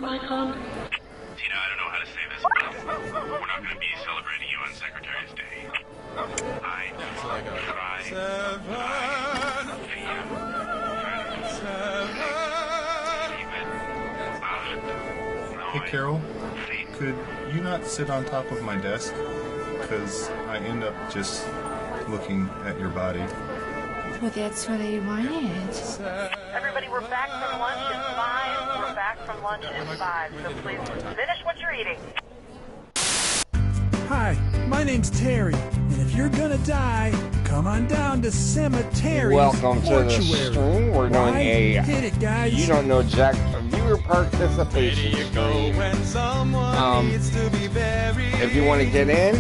my mic on? Tina, I don't know how to say this, but we're not going to be celebrating you on Secretary's Day. I try Hey, Carol, could you not sit on top of my desk? Because I end up just looking at your body. Well, that's what I wanted. Everybody, we're back from lunch in 5. We're back from lunch in 5. So please finish what you're eating. Hi, my name's Terry, and if you're gonna die, come on down to cemetery. Welcome to the stream. We're doing a Hit it, guys. You Don't Know Jack viewer participation stream. If you want to get in,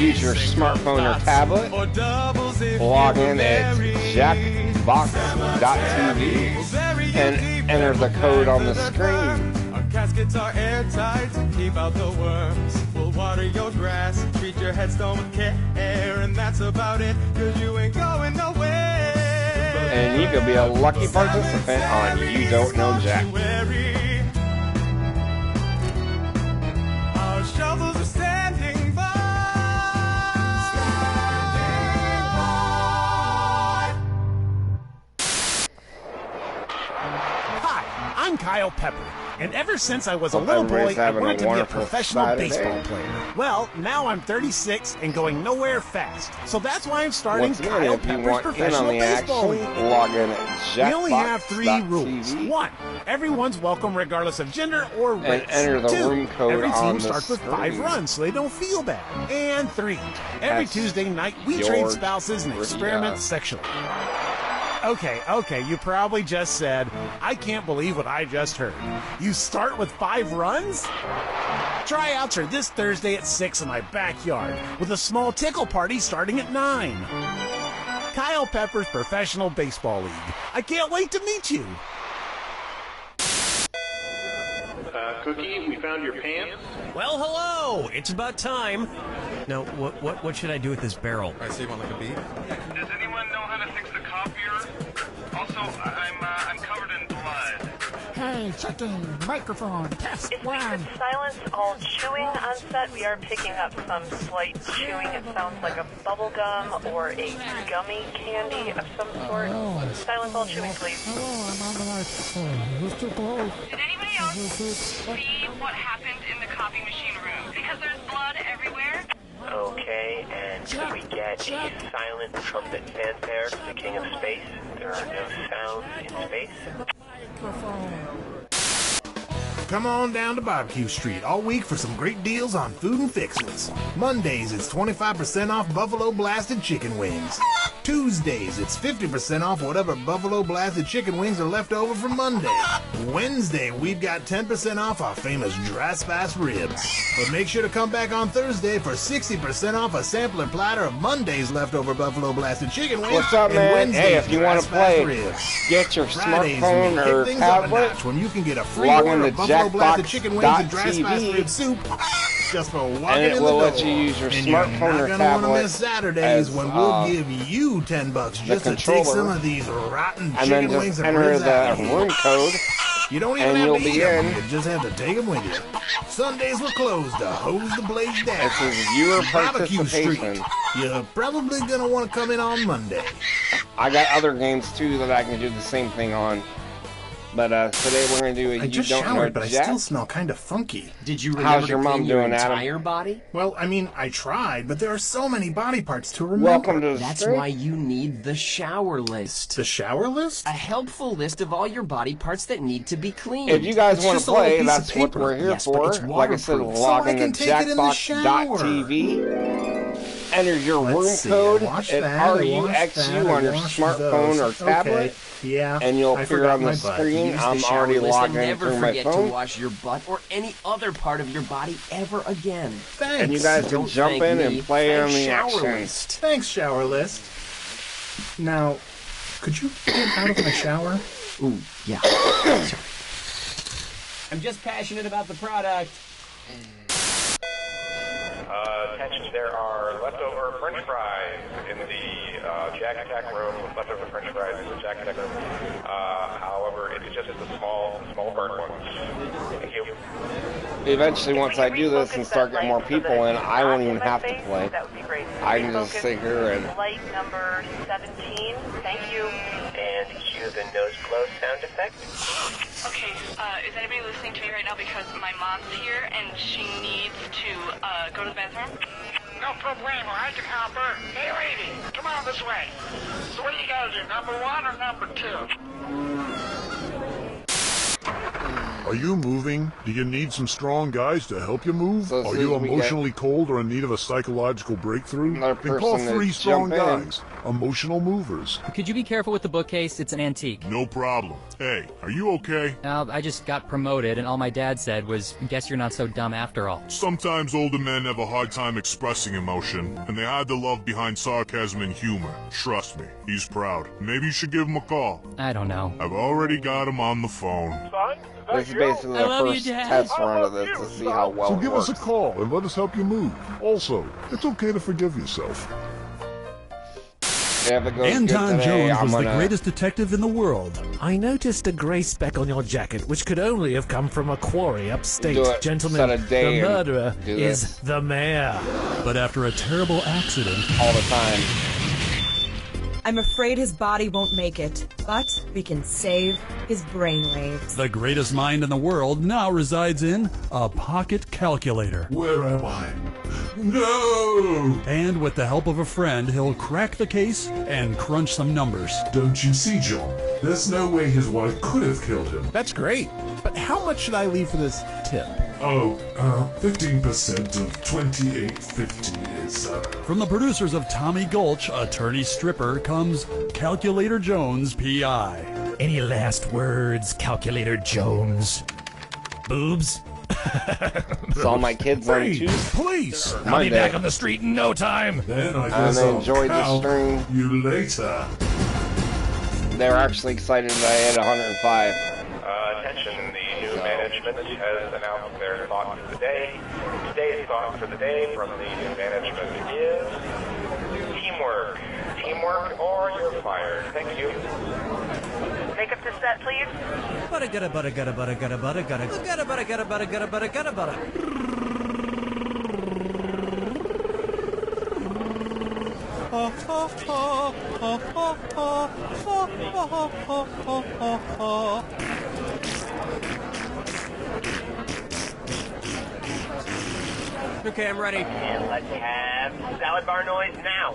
use your smartphone or tablet. Log in at jackbox.tv and enter the code on the screen. Caskets are airtight, keep out the worms. We'll water your grass, treat your headstone with care, and that's about it, cause you ain't going nowhere. And you could be a lucky participant on You Don't Know Jack. Our shovels are standing by. Hi, I'm Kyle Pepper. And ever since I was a little boy, I wanted to be a professional baseball player. Well, now I'm 36 and going nowhere fast. So that's why I'm starting Kyle Pepper's Professional Baseball League. Log in at We only have 3 rules. 1, everyone's welcome regardless of gender or race. And enter the 2, room code every on team the starts with 5 screen. runs so they don't feel bad. And 3, every Tuesday night we trade spouses and experiment sexually. Okay, you probably just said, I can't believe what I just heard. You start with 5 runs? Tryouts are this Thursday at 6 in my backyard, with a small tickle party starting at 9. Kyle Pepper's Professional Baseball League. I can't wait to meet you. Cookie, we found your pants. Well, hello! It's about time. Now, what should I do with this barrel? I see one like a bee. Does anyone know how to fix the copier? Also, I'm covered in blood. Hey, checking, microphone, test If we could silence all chewing on set, we are picking up some slight chewing. It sounds like a bubble gum or a gummy candy of some sort. Silence all chewing, please. I'm on the microphone. Who's too close? Did anybody else see what happened in the copy machine room? Because there's blood everywhere. Okay, and can we get a silent trumpet fanfare to the King of Space? There are no sounds in space. Come on down to Barbecue Street all week for some great deals on food and fixins. Mondays, it's 25% off Buffalo Blasted Chicken Wings. Tuesdays, it's 50% off whatever Buffalo Blasted Chicken Wings are left over from Monday. Wednesday, we've got 10% off our famous Dry Spice Ribs. But make sure to come back on Thursday for 60% off a sampler platter of Monday's leftover Buffalo Blasted Chicken Wings. What's up, man? Hey, if you want to play, get your Fridays, smartphone or tablet. When you can get a free log order into of Buffalo Blasted Chicken Wings and Dry Spice jackbox.tv, Rib Soup just for walking and it in the will door. let you use your And smartphone you're or not gonna want to tablet miss Saturdays as, when we'll give you $10 just to take controller. some of these rotten and then chicken just wings and enter ribs out the of here. room code, You don't even and have you'll to be eat them. in. You just have to take them with you. Sundays we're closed to hose the blaze down. This is viewer Barbecue Street. participation. You're probably going to want to come in on Monday. I got other games too that I can do the same thing on. But today we're going to do a I You just Don't Know showered, but I Jack. still smell kind of funky. Did you How's remember your to mom clean your doing, Adam? entire body? Well, I mean, I tried, but there are so many body parts to remember. Welcome to the That's stream. why you need the shower list. The shower list? A helpful list of all your body parts that need to be cleaned. If you guys It's want just to a little play, piece that's of what paper. we're here Yes, but for. it's Like I said, waterproof. log So I into can take it in the shower. jackbox.tv. Enter your Let's room see, code I watched at that, I watched RUXU that, I on your watched smartphone those. or tablet. Okay. Yeah, And you'll I appear forgot on the my butt. screen. Use the I'm shower already list logged and in never through my forget to phone. wash your butt or any other part of your body ever again. Thanks. And you guys can Don't jump thank in me. and play Thank on the shower action. list. Thanks, shower list. Now, could you get out of my shower? Ooh, yeah. Sorry. I'm just passionate about the product. Attention, there are leftover French fries in the Jack Attack room. Leftover French fries in the Jack Attack room. However, it's just the small burnt ones. eventually, once I do this and start getting more people in, I won't even have to play. That would be great. I can just sit here and... Flight number 17. Thank you. And cue the nose blow sound effect. Okay, is anybody listening to me right now? Because my mom's here and she needs to go to the bathroom. No problemo, I can help her. Hey, lady, come on this way. So what do you gotta do, number 1 or number 2? Are you moving? Do you need some strong guys to help you move? So Are you emotionally cold or in need of a psychological breakthrough? Then call 3 strong guys. Emotional movers. Could you be careful with the bookcase? It's an antique. No problem. Hey, are you okay? I just got promoted, and all my dad said was, guess you're not so dumb after all. Sometimes older men have a hard time expressing emotion, and they hide the love behind sarcasm and humor. Trust me, he's proud. Maybe you should give him a call. I don't know. I've already got him on the phone. This is basically the first test run of this to see how well So it give works. us a call and let us help you move. Also, it's okay to forgive yourself. Anton Jones was the greatest detective in the world. I noticed a grey speck on your jacket, which could only have come from a quarry upstate. Do it. Gentlemen, Set a day the and murderer do is this. the mayor. But after a terrible accident... All the time. I'm afraid his body won't make it, but we can save his brainwaves. The greatest mind in the world now resides in a pocket calculator. Where am I? No! And with the help of a friend, he'll crack the case and crunch some numbers. Don't you see, John? There's no way his wife could have killed him. That's great. But how much should I leave for this tip? 15% of $28.50 is, From the producers of Tommy Gulch, Attorney Stripper, comes Calculator Jones, P.I. Any last words, Calculator Jones? Boobs? Saw my kids on Tuesday. Police! I'll be back on the street in no time. Then I And guess they I'll enjoyed the count string. you later. They were actually excited that I had 105. Attention, the new management has announced their thought for the day. Today's thought for the day from the new management is teamwork. Teamwork or you're fired. Thank you. Makeup to set, please. Butter gutta butter gutta butter gutta butter gutta gutta butter gutta butter gutta butter gutta butter. Okay, I'm ready. And let's have salad bar noise now.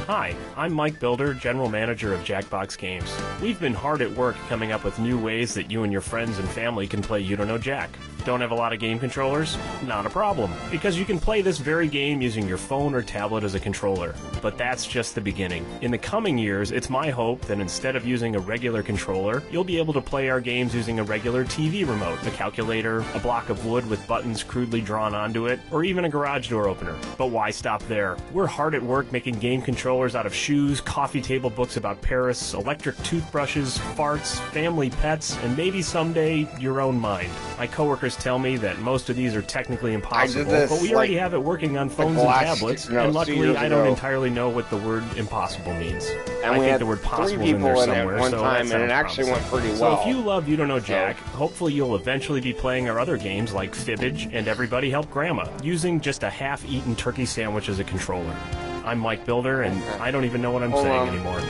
Hi, I'm Mike Builder, General Manager of Jackbox Games. We've been hard at work coming up with new ways that you and your friends and family can play You Don't Know Jack. Don't have a lot of game controllers? Not a problem, because you can play this very game using your phone or tablet as a controller. But that's just the beginning. In the coming years, it's my hope that instead of using a regular controller, you'll be able to play our games using a regular TV remote, a calculator, a block of wood with buttons crudely drawn onto it, or even a garage door opener. But why stop there? We're hard at work making game controllers out of shoes, coffee table books about Paris, electric toothbrushes, farts, family pets, and maybe someday your own mind. My coworkers tell me that most of these are technically impossible, but we already have it working on phones and tablets, and luckily I don't entirely know what the word impossible means. And I we think had the word 3 possible is in people there in it somewhere, one so time, that and it sounds actually went promising. pretty So well. if you love You Don't Know Jack, hopefully you'll eventually be playing our other games like Fibbage and Everybody Help Grandma, using just a half-eaten turkey sandwich as a controller. I'm Mike Builder, and I don't even know what I'm saying anymore.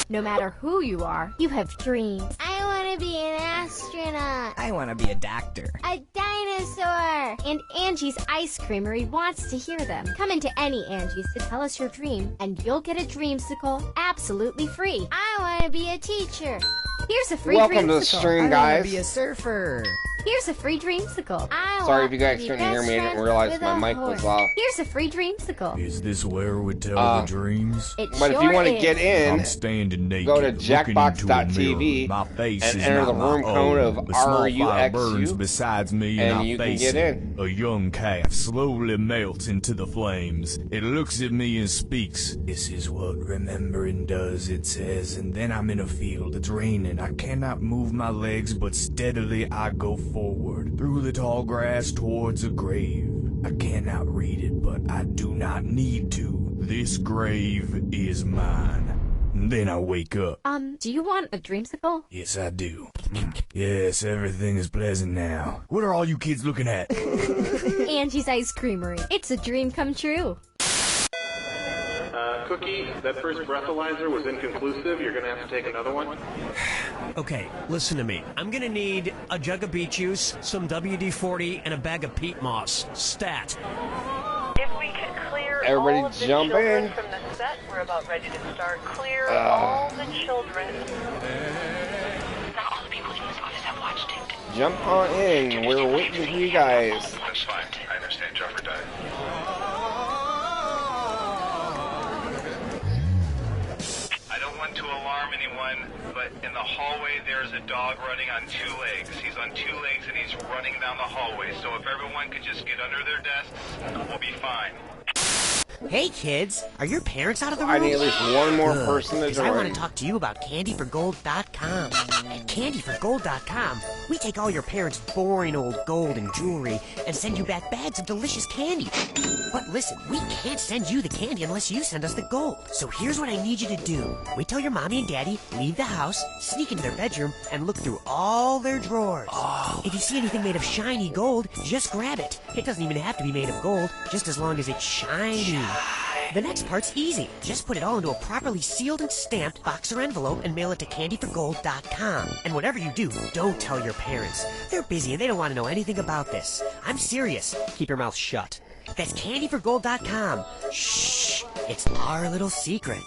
No matter who you are, you have dreams. I want to be an astronaut. I want to be a doctor. A dinosaur. And Angie's Ice Creamery wants to hear them. Come into any Angie's to tell us your dream, and you'll get a dreamsicle absolutely free. I want to be a teacher. Here's a free Welcome dreamsicle. to the stream, I guys. want to be a surfer. Here's a free dreamsicle. Sorry if you guys couldn't hear me. I didn't realize my mic was off. Here's a free dreamsicle. Is this where we tell the dreams? It But if you sure want to is. get in, I'm standing naked, go to looking into a jackbox.tv mirror. My face and is enter not the my room code own. of A small fire burns RUXU, besides me, and I you can face get it. in. A young calf slowly melts into the flames. It looks at me and speaks. This is what remembering does, it says. And then I'm in a field. It's raining. I cannot move my legs, but steadily I go forward through the tall grass towards a grave. I cannot read it, but I do not need to. This grave is mine. and then I wake up. Do you want a dreamsicle? Yes, I do. Yes, everything is pleasant now. What are all you kids looking at? Angie's Ice Creamery. It's a dream come true. Cookie, that first breathalyzer was inconclusive. You're gonna have to take another one. Okay, listen to me. I'm gonna need a jug of beet juice, some WD-40, and a bag of peat moss. Stat. If we could clear Everybody all of the jump children in. from the set, we're about ready to start. Clear all the children. Not all the people in this office have watched it. Jump on in. We're waiting for you guys. That's fine. I understand Jumper died. I don't want to alarm anyone, but in the hallway there's a dog running on 2 legs. He's on 2 legs and he's running down the hallway. So if everyone could just get under their desks, we'll be fine. Hey kids, are your parents out of the room? I need at least one more person to 'Cause I want join. to talk to you about CandyForGold.com. At CandyForGold.com, we take all your parents' boring old gold and jewelry and send you back bags of delicious candy. But listen, we can't send you the candy unless you send us the gold. So here's what I need you to do. Wait till your mommy and daddy leave the house, sneak into their bedroom, and look through all their drawers. If you see anything made of shiny gold, just grab it. It doesn't even have to be made of gold, just as long as it's shiny. The next part's easy. Just put it all into a properly sealed and stamped box or envelope and mail it to CandyForGold.com. And whatever you do, don't tell your parents. They're busy and they don't want to know anything about this. I'm serious. Keep your mouth shut. That's CandyForGold.com. Shh. It's our little secret.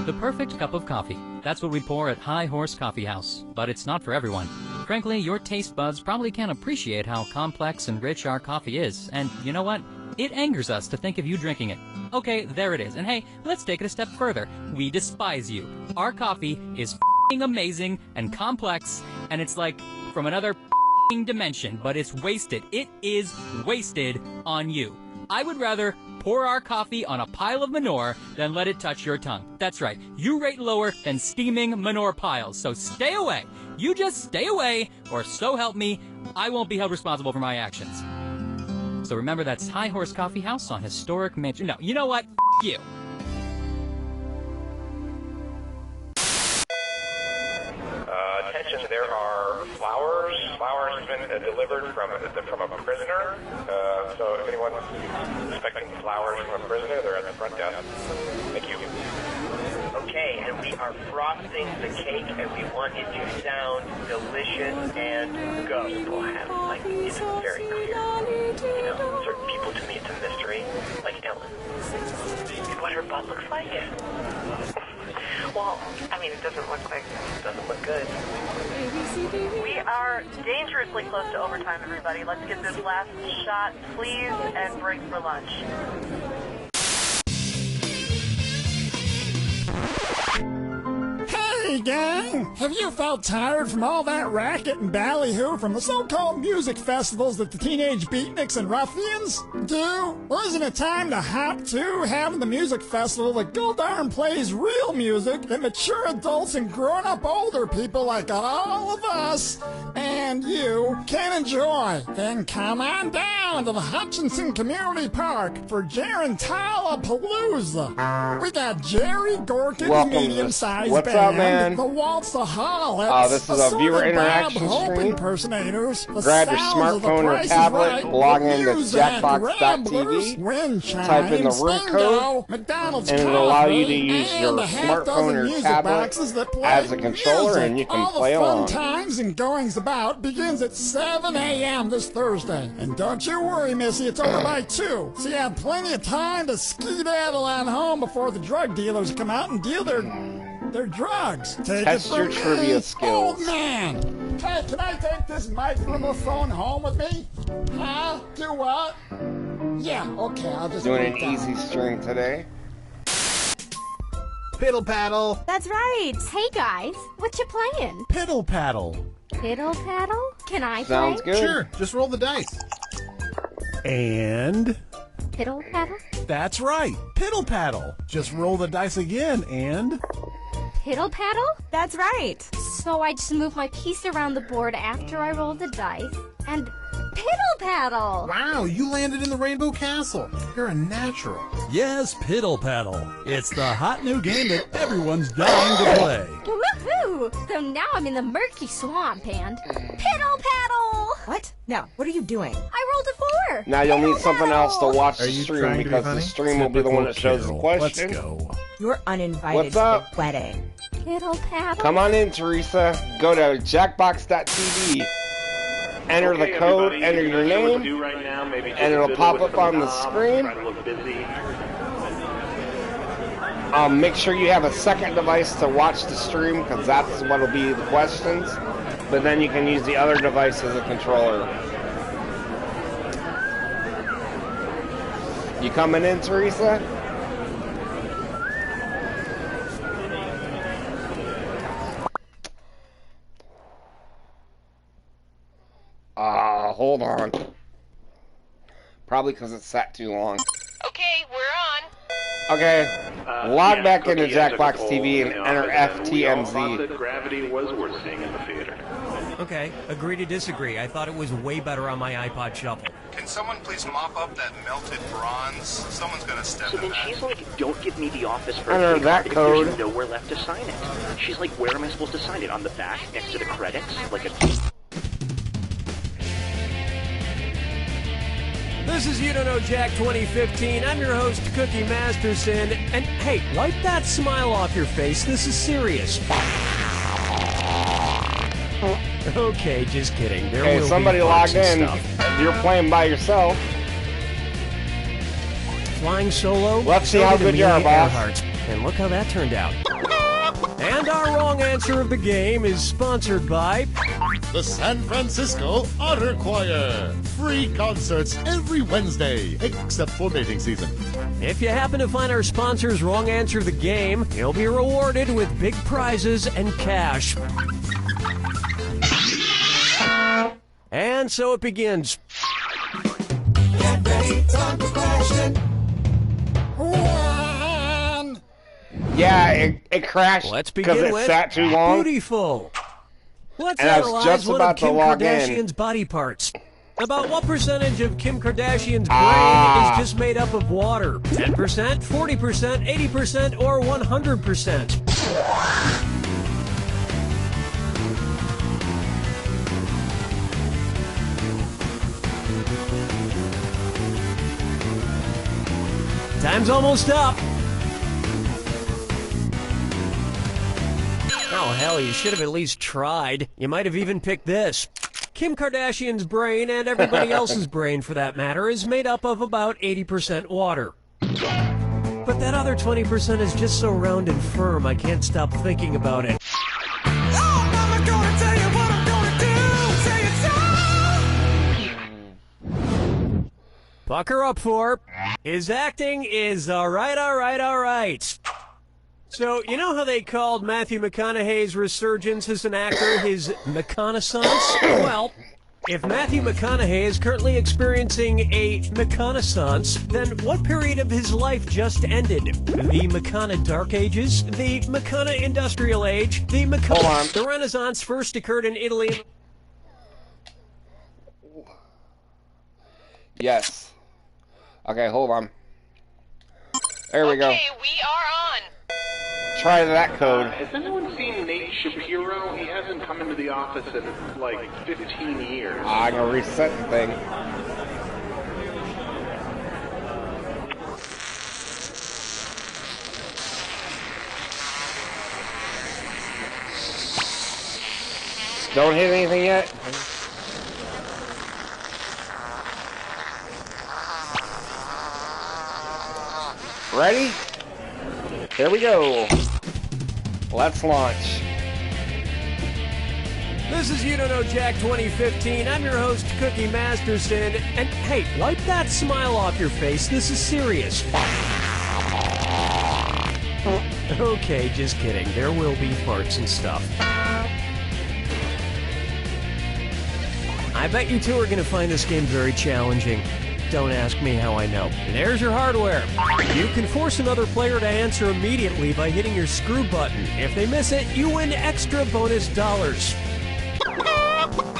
The perfect cup of coffee. That's what we pour at High Horse Coffee House. But it's not for everyone. Frankly, your taste buds probably can't appreciate how complex and rich our coffee is. And you know what? It angers us to think of you drinking it. Okay, there it is. And hey, let's take it a step further. We despise you. Our coffee is f***ing amazing and complex, and it's like from another f***ing dimension, but it's wasted. It is wasted on you. I would rather pour our coffee on a pile of manure than let it touch your tongue. That's right. You rate lower than steaming manure piles, so stay away. You just stay away, or so help me, I won't be held responsible for my actions. So remember, that's High Horse Coffee House on historic Main Street. No, you know what? F*** you. Attention, there are flowers. Flowers have been delivered from a prisoner. So if anyone's expecting flowers from a prisoner, they're at the front desk. Thank you. Okay, and we are frosting the cake, and we want it to sound delicious and go. We'll have, like, it's very clear. You know, certain people, to me, it's a mystery, like Ellen. What her butt looks like? Well, I mean, it doesn't look good. We are dangerously close to overtime, everybody. Let's get this last shot, please, and break for lunch. Hey, gang! Have you felt tired from all that racket and ballyhoo from the so-called music festivals that the teenage beatniks and ruffians do? Well, isn't it time to hop to having the music festival that Goldarn plays real music that mature adults and grown-up older people like all of us and you can enjoy? Then come on down to the Hutchinson Community Park for Gerentala Palooza. We got Jerry Gorkin's medium-sized What's band, up, man? the Waltzaholics, this is a viewer interaction Hope stream. impersonators, the Grab your sounds of the smartphone or Price is tablet, Right, log in to Muzak, jackbox.tv, wind type in the chimes, root bingo, code, McDonald's and it'll allow you to coffee, use and your a half dozen smartphone or music tablet boxes that play as a controller, music. and you can All play the fun along. times and goings about begins at 7 a.m. this Thursday. And don't you worry, Missy, it's over by 2. So you have plenty of time to skedaddle on home before the drug dealers come out and deal their drugs. Take Test it from your me, trivia skills. Old man. Hey, can I take this microphone home with me? Huh? Do what? Yeah, okay, I'll just Doing put an it down. easy string today. Piddle paddle. That's right. Hey guys, what you playing? Piddle paddle. Piddle paddle? Can I Sounds play? good. Sure, just roll the dice. And Piddle paddle? that's right. Piddle paddle. Just roll the dice again and Piddle paddle? That's right. So I just move my piece around the board after I roll the dice and piddle paddle. Wow, you landed in the Rainbow Castle. You're a natural. Yes, Piddle Paddle. It's the hot new game that everyone's dying to play. Woohoo! So now I'm in the murky swamp and piddle paddle! What? No, what are you doing? I rolled a 4! Now you'll need something else to watch the Are you stream trying to be because the funny? stream will be the one that shows the Let's question. go. You're uninvited What's to up? the wedding. Piddle paddle. Come on in, Teresa. Go to jackbox.tv. Enter the code, enter your name, and it'll pop up on the screen. Make sure you have a second device to watch the stream because that's what will be the questions. But then you can use the other device as a controller. You coming in, Teresa? Hold on. Probably because it's sat too long. Okay, we're on. Okay, log back into Jackbox TV and enter FTMZ. Gravity was worth seeing in the theater. Okay, agree to disagree. I thought it was way better on my iPod Shuffle. Can someone please mop up that melted bronze? Someone's gonna step So in then that. she's like, don't give me the office for Enter a that card code. if there's nowhere left to sign it. She's like, where am I supposed to sign it? On the back, next to the credits? Like a... This is You Don't Know Jack 2015. I'm your host, Cookie Masterson. And hey, wipe that smile off your face. This is serious. Okay, just kidding. There Okay, will somebody be parts logged and in. stuff. You're playing by yourself. Flying solo. Let's see so how did good you are, Amelia boss. Earhart. And look how that turned out. And our wrong answer of the game is sponsored by The San Francisco Otter Choir. Free concerts every Wednesday, except for mating season. If you happen to find our sponsor's wrong answer of the game, you'll be rewarded with big prizes and cash. And so it begins. Get ready, time for question. Yeah, it crashed Let's because begin it with sat too long. Beautiful. Let's And I was analyze just one about of to Kim log in. Kardashian's body parts. About what percentage of Kim Kardashian's brain Ah. is just made up of water? 10%, 40%, 80%, or 100%? Time's almost up. Oh, hell, you should have at least tried. You might have even picked this. Kim Kardashian's brain, and everybody else's brain for that matter, is made up of about 80% water. But that other 20% is just so round and firm, I can't stop thinking about it. Pucker up for. His acting is alright. So, you know how they called Matthew McConaughey's resurgence as an actor his McConaissance? Well, if Matthew McConaughey is currently experiencing a McConaissance, then what period of his life just ended? The McCona Dark Ages? The McCona Industrial Age? The McCona... The Renaissance first occurred in Italy... Yes. Okay, hold on. There we go. Okay, we are on. Try that code. Has anyone seen Nate Shapiro? He hasn't come into the office in like 15 years. I'm gonna reset the thing. Don't hit anything yet. Ready? Here we go. Let's launch. This is You Don't Know Jack 2015. I'm your host, Cookie Masterson. And hey, wipe that smile off your face. This is serious. Okay, just kidding. There will be farts and stuff. I bet you two are going to find this game very challenging. Don't ask me how I know. There's your hardware. You can force another player to answer immediately by hitting your screw button. If they miss it, you win extra bonus dollars.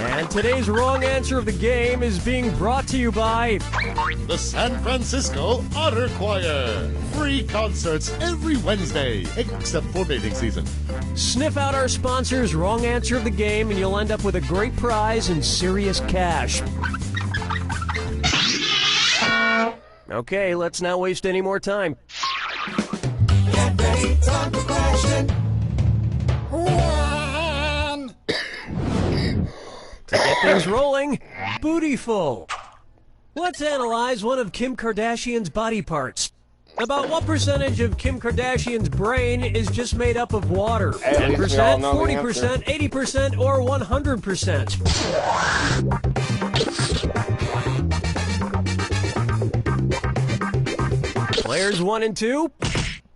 And today's wrong answer of the game is being brought to you by the San Francisco Otter Choir. Free concerts every Wednesday, except for mating season. Sniff out our sponsor's wrong answer of the game and you'll end up with a great prize and serious cash. Okay, let's not waste any more time. Get ready, time for question. 1. To get things rolling, Bootyful. Let's analyze one of Kim Kardashian's body parts. About what percentage of Kim Kardashian's brain is just made up of water? 10%, 40%, 80%, or 100%? Players 1 and 2.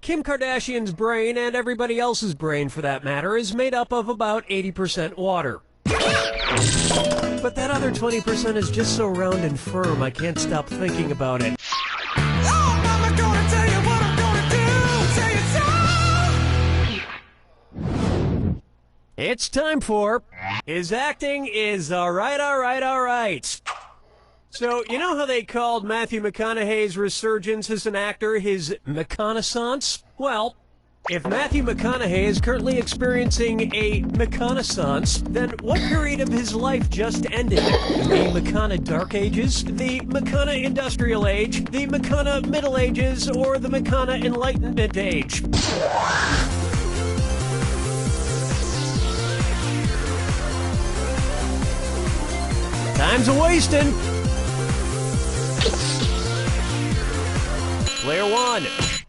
Kim Kardashian's brain, and everybody else's brain for that matter, is made up of about 80% water. But that other 20% is just so round and firm, I can't stop thinking about it. It's time for His Acting Is Alright, Alright, Alright. So, you know how they called Matthew McConaughey's resurgence as an actor his McConaissance? Well, if Matthew McConaughey is currently experiencing a McConaissance, then what period of his life just ended? The McCona Dark Ages, the McCona Industrial Age, the McCona Middle Ages, or the McCona Enlightenment Age? Time's a-wasting. Player 1.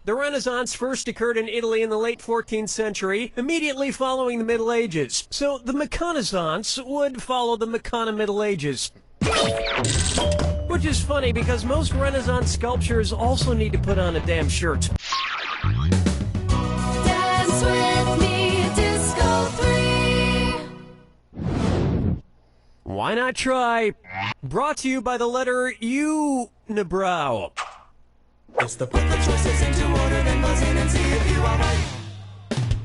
The Renaissance first occurred in Italy in the late 14th century, immediately following the Middle Ages. So the McConaissance would follow the McCona Middle Ages. Which is funny because most Renaissance sculptures also need to put on a damn shirt. Dance with me, Disco 3. Why not try? Brought to you by the letter U-nibrow. It's the put the choices into order, then buzz in and see if you are right.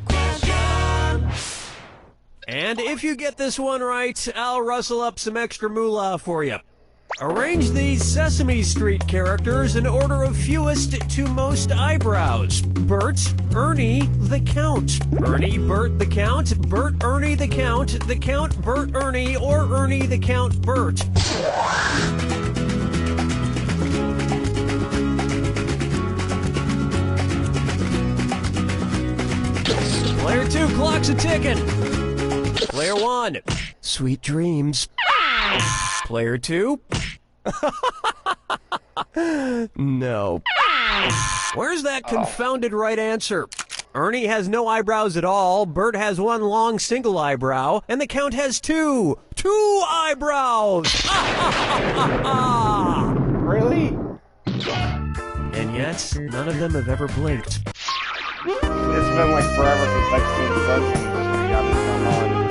Question. And if you get this one right, I'll rustle up some extra moolah for you. Arrange these Sesame Street characters in order of fewest to most eyebrows. Bert, Ernie, the Count. Ernie, Bert, the Count. Bert, Ernie, the Count. The Count, Bert, Ernie, or Ernie, the Count, Bert. Player 2, clock's a-ticking. Player 1, sweet dreams. Player 2, no. Where's that confounded right answer? Ernie has no eyebrows at all, Bert has one long single eyebrow, and the Count has two eyebrows! Really? And yet, none of them have ever blinked. It's been like forever since I've seen Sesame Street. I've been on.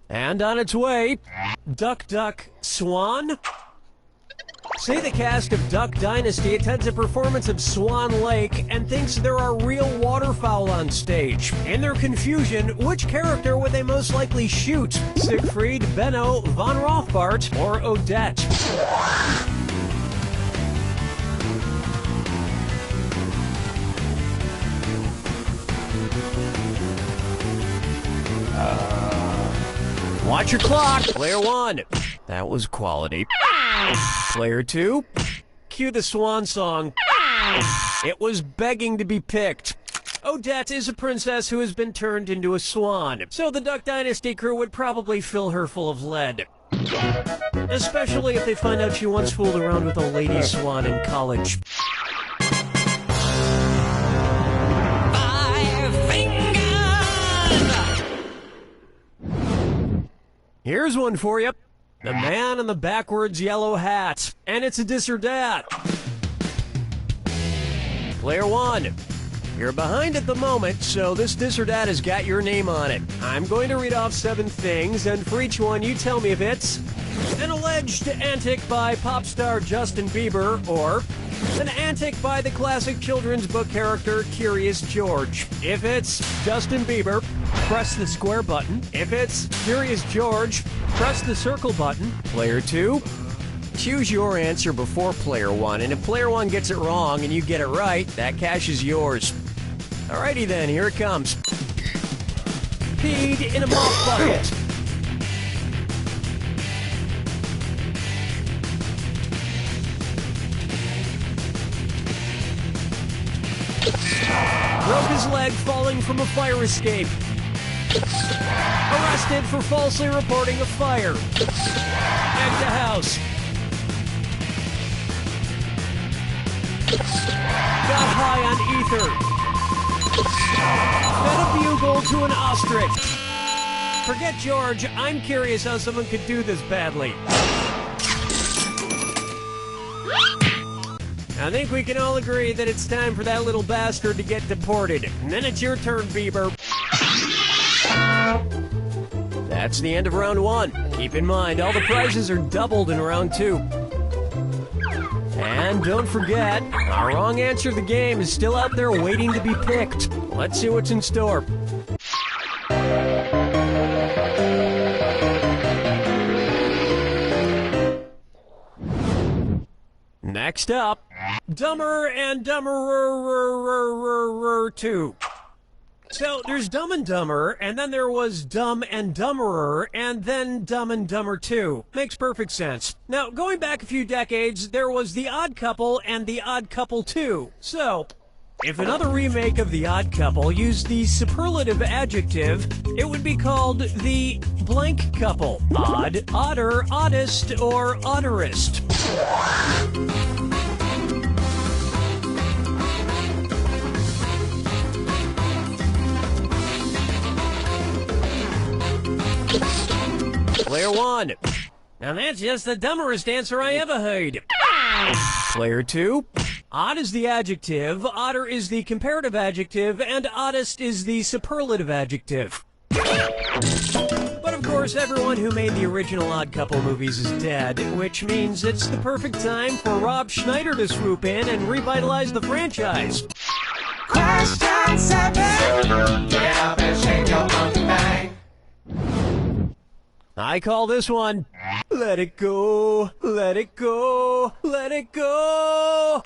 And on its way, Duck Duck Swan. Say the cast of Duck Dynasty attends a performance of Swan Lake and thinks there are real waterfowl on stage. In their confusion, which character would they most likely shoot? Siegfried, Benno, Von Rothbart, or Odette? Watch your clock. Player 1. That was quality. Player 2. Cue the swan song. It was begging to be picked. Odette is a princess who has been turned into a swan, so the Duck Dynasty crew would probably fill her full of lead. Especially if they find out she once fooled around with a lady swan in college. Here's one for you. The Man in the Backwards Yellow Hat. And it's a dis or dat. Player 1. You're behind at the moment, so this dis or dat has got your name on it. I'm going to read off 7 things, and for each one you tell me if it's an alleged alleged antic by pop star Justin Bieber, or an antic by the classic children's book character Curious George. If it's Justin Bieber, press the square button. If it's Curious George, press the circle button. Player 2, choose your answer before player 1, and if player 1 gets it wrong and you get it right, that cash is yours. Alrighty then, here it comes. Peed in a mop bucket. Broke his leg falling from a fire escape. Arrested for falsely reporting a fire. Egged a house. Got high on ether. Fed a bugle to an ostrich. Forget George, I'm curious how someone could do this badly. I think we can all agree that it's time for that little bastard to get deported. And then it's your turn, Bieber. That's the end of round 1. Keep in mind, all the prizes are doubled in round 2. And don't forget, our wrong answer of the game is still out there waiting to be picked. Let's see what's in store. Next up, Dumber and Dumberer 2. So there's Dumb and Dumber, and then there was Dumb and Dumberer, and then Dumb and Dumber 2. Makes perfect sense. Now, going back a few decades, there was The Odd Couple and The Odd Couple 2. So, if another remake of The Odd Couple used the superlative adjective, it would be called The Blank Couple. Odd, odder, oddest, or odderest. Player 1. Now that's just the dumberest answer I ever heard. Player 2. Odd is the adjective, odder is the comparative adjective, and oddest is the superlative adjective. But of course, everyone who made the original Odd Couple movies is dead, which means it's the perfect time for Rob Schneider to swoop in and revitalize the franchise. Question 7. Get up and shake your monkey bang. I call this one, Let It Go, Let It Go, Let It Go.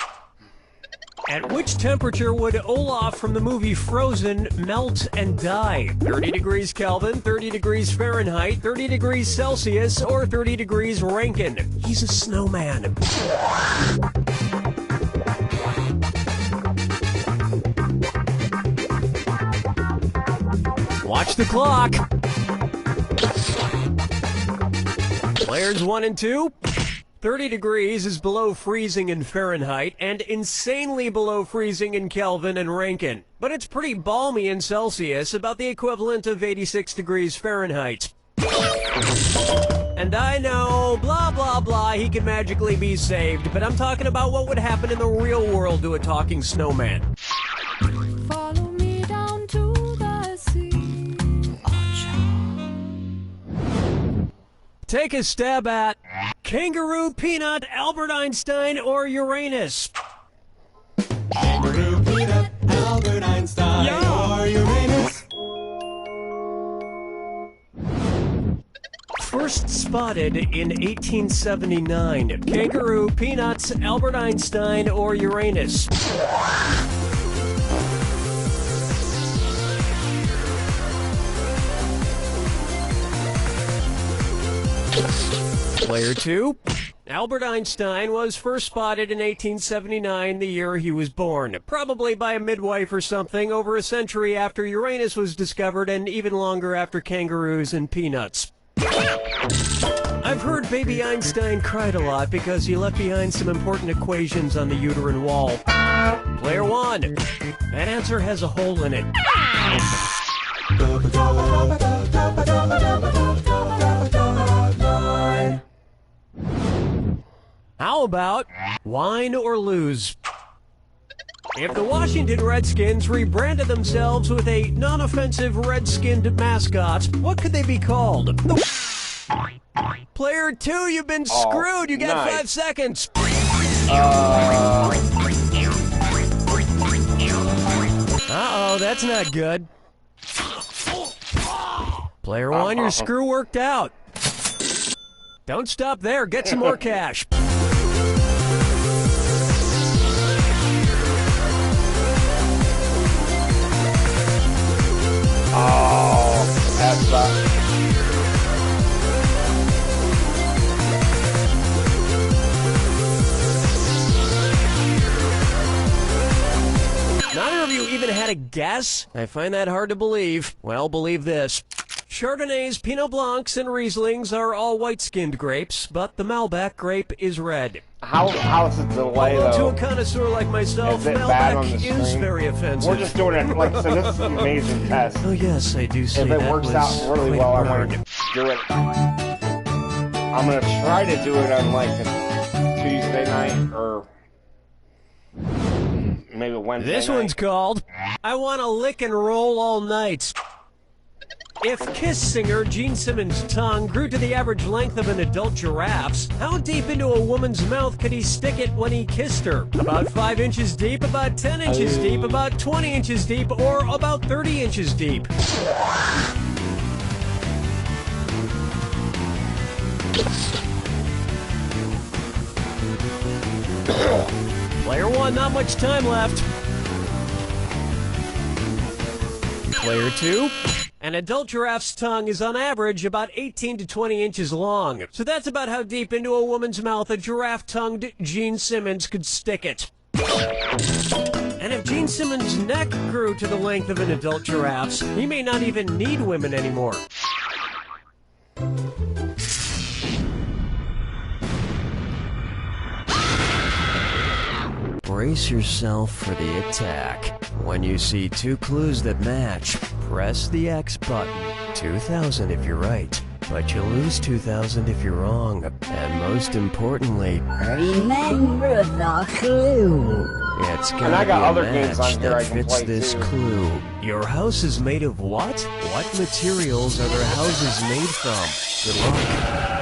At which temperature would Olaf from the movie Frozen melt and die? 30 degrees Kelvin, 30 degrees Fahrenheit, 30 degrees Celsius, or 30 degrees Rankine? He's a snowman. Watch the clock. Players 1 and 2. 30 degrees is below freezing in Fahrenheit and insanely below freezing in Kelvin and Rankine. But it's pretty balmy in Celsius, about the equivalent of 86 degrees Fahrenheit. And I know, blah, blah, blah, he can magically be saved, but I'm talking about what would happen in the real world to a talking snowman. Follow me down to the sea. Take a stab at Kangaroo, Peanut, Albert Einstein, or Uranus. Kangaroo, Peanut, Albert Einstein, or Uranus. First spotted in 1879. Kangaroo, Peanuts, Albert Einstein, or Uranus. Player 2. Albert Einstein was first spotted in 1879, the year he was born. Probably by a midwife or something, over a century after Uranus was discovered and even longer after kangaroos and peanuts. I've heard baby Einstein cried a lot because he left behind some important equations on the uterine wall. Player 1. That answer has a hole in it. How about wine or lose? If the Washington Redskins rebranded themselves with a non-offensive red-skinned mascot, what could they be called? Player 2, you've been screwed. You got nice. 5 seconds. Uh-oh, that's not good. Player 1, your screw worked out. Don't stop there. Get some more cash. Oh, that sucks. Neither of you even had a guess? I find that hard to believe. Well, believe this. Chardonnays, Pinot Blancs, and Rieslings are all white-skinned grapes, but the Malbec grape is red. How's the delay, Although though? to a connoisseur like myself, Is it bad on the Malbec is screen? very offensive. We're just doing it, like, so this is an amazing test. Oh yes, I do see If that it works was out really quite well, a I want burn. to do it. I'm going to try to do it on, like, a Tuesday night, or maybe Wednesday This night. one's called I Want to Lick and Roll All Night. If Kiss singer Gene Simmons' tongue grew to the average length of an adult giraffe's, how deep into a woman's mouth could he stick it when he kissed her? About 5 inches deep, about 10 inches deep, about 20 inches deep, or about 30 inches deep? Player 1, not much time left. Player 2, an adult giraffe's tongue is on average about 18 to 20 inches long. So that's about how deep into a woman's mouth a giraffe-tongued Gene Simmons could stick it. And if Gene Simmons' neck grew to the length of an adult giraffe's, he may not even need women anymore. Brace yourself for the attack. When you see 2 clues that match, press the X button. 2,000 if you're right, but you lose 2,000 if you're wrong. And most importantly, Remember the clue. it's And I gotta got be a other games match on here that I can fits play, this too. clue. Your house is made of what? What materials are their houses made from? Good luck.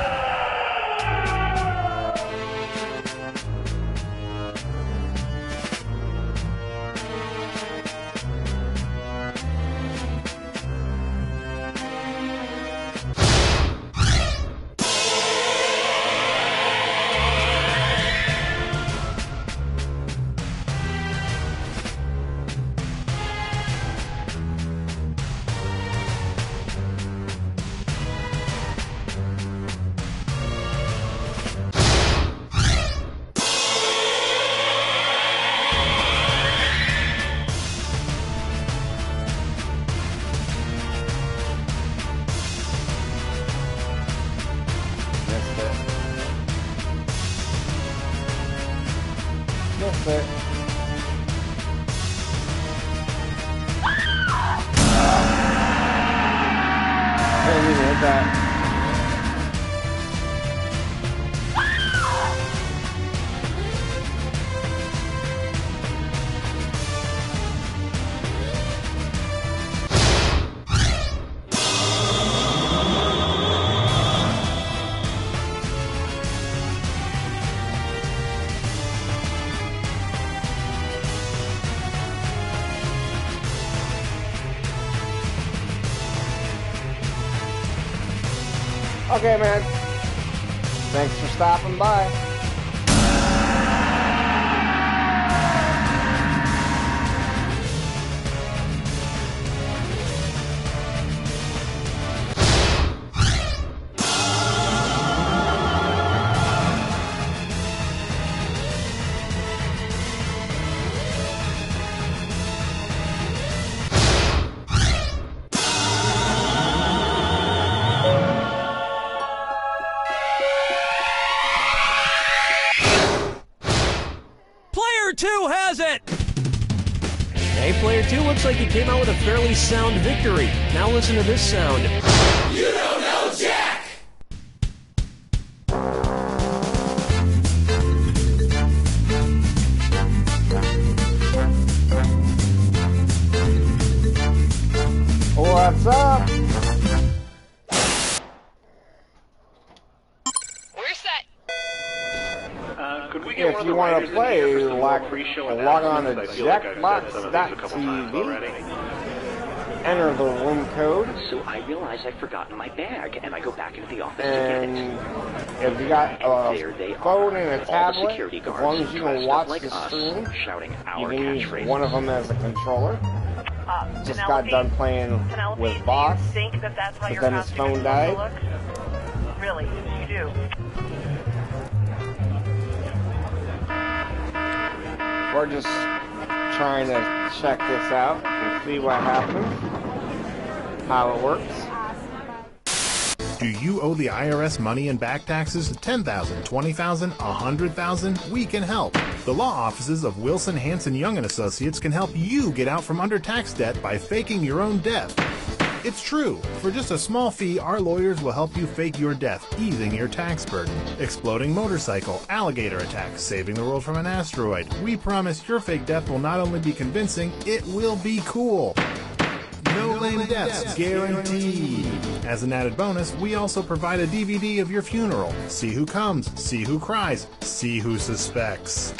That's it. Didn't even hit that. Okay, man. Thanks for stopping by. Player 2 has it! Hey, Player 2 looks like he came out with a fairly sound victory. Now listen to this sound. You don't know Jack! What's up? want to play, log on to I feel like I've said some of these a couple times already. jackbox.tv, enter the room code. So I realize I've forgotten my bag, and I go back into the office and to get it. If you got a phone and a tablet, security as guards long as you can dressed watch up like the us, stream, shouting you our can use catchphrases. one of them as a controller. Just got Penelope, done playing with Boss, do you think that that's how but your then his costume phone is died. supposed to look? Really, you do. We're just trying to check this out and see what happens, how it works. Do you owe the IRS money and back taxes? $10,000, $20,000, $100,000? We can help. The law offices of Wilson, Hanson, Young & Associates can help you get out from under tax debt by faking your own death. It's true. For just a small fee, our lawyers will help you fake your death, easing your tax burden. Exploding motorcycle, alligator attack, saving the world from an asteroid. We promise your fake death will not only be convincing, it will be cool. No lame deaths guaranteed. As an added bonus, we also provide a DVD of your funeral. See who comes, see who cries, see who suspects.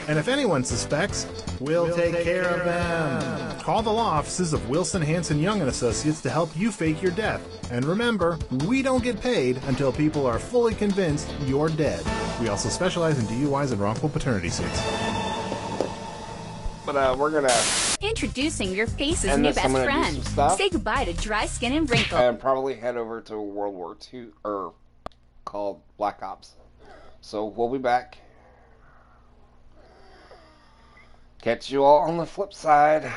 And if anyone suspects, we'll take care of them. Call the law offices of Wilson, Hanson, Young & Associates to help you fake your death. And remember, we don't get paid until people are fully convinced you're dead. We also specialize in DUIs and wrongful paternity suits. But we're gonna Introducing your face's end new this. I'm best gonna do friend. some stuff. Say goodbye to dry skin and wrinkles. And probably head over to World War II, or called Black Ops. So we'll be back. Catch you all on the flip side.